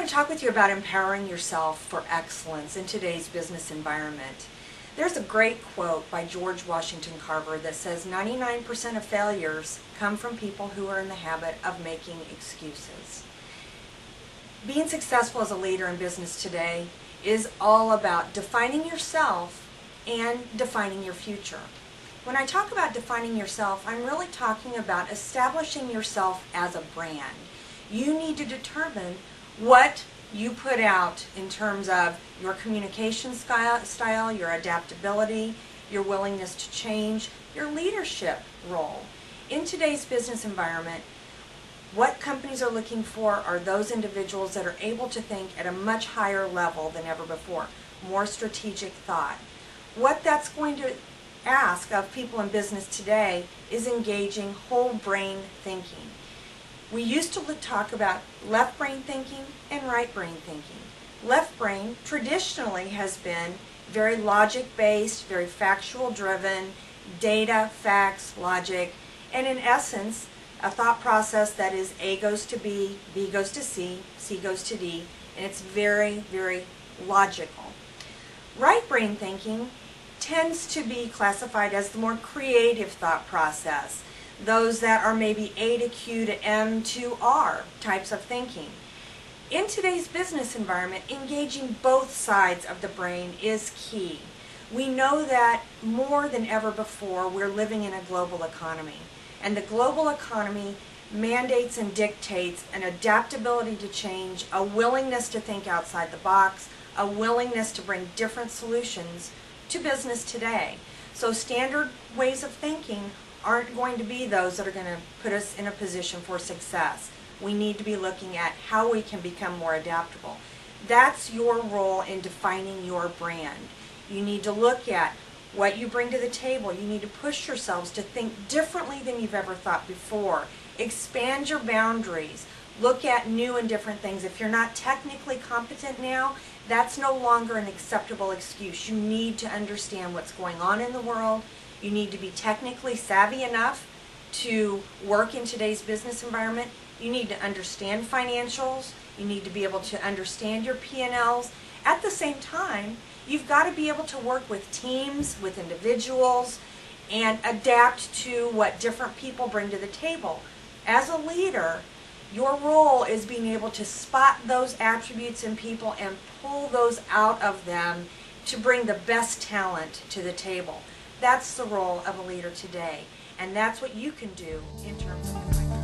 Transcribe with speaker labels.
Speaker 1: want to talk with you about empowering yourself for excellence in today's business environment. There's a great quote by George Washington Carver that says 99% of failures come from people who are in the habit of making excuses. Being successful as a leader in business today is all about defining yourself and defining your future. When I talk about defining yourself, I'm really talking about establishing yourself as a brand. You need to determine what you put out in terms of your communication style, your adaptability, your willingness to change, your leadership role. In today's business environment, what companies are looking for are those individuals that are able to think at a much higher level than ever before, more strategic thought. What that's going to ask of people in business today is engaging whole brain thinking. We used to talk about left brain thinking and right brain thinking. Left brain traditionally has been very logic-based, very factual-driven, data, facts, logic, and in essence, a thought process that is A goes to B goes to C goes to D, and it's very, very logical. Right brain thinking tends to be classified as the more creative thought process. Those that are maybe A to Q to M to R types of thinking. In today's business environment, engaging both sides of the brain is key. We know that more than ever before, we're living in a global economy. And the global economy mandates and dictates an adaptability to change, a willingness to think outside the box, a willingness to bring different solutions to business today. So standard ways of thinking aren't going to be those that are going to put us in a position for success. We need to be looking at how we can become more adaptable. That's your role in defining your brand. You need to look at what you bring to the table. You need to push yourselves to think differently than you've ever thought before. Expand your boundaries. Look at new and different things. If you're not technically competent now, that's no longer an acceptable excuse. You need to understand what's going on in the world. You need to be technically savvy enough to work in today's business environment. You need to understand financials. You need to be able to understand your P&Ls. At the same time, you've got to be able to work with teams, with individuals, and adapt to what different people bring to the table. As a leader, your role is being able to spot those attributes in people and pull those out of them to bring the best talent to the table. That's the role of a leader today, and that's what you can do in terms of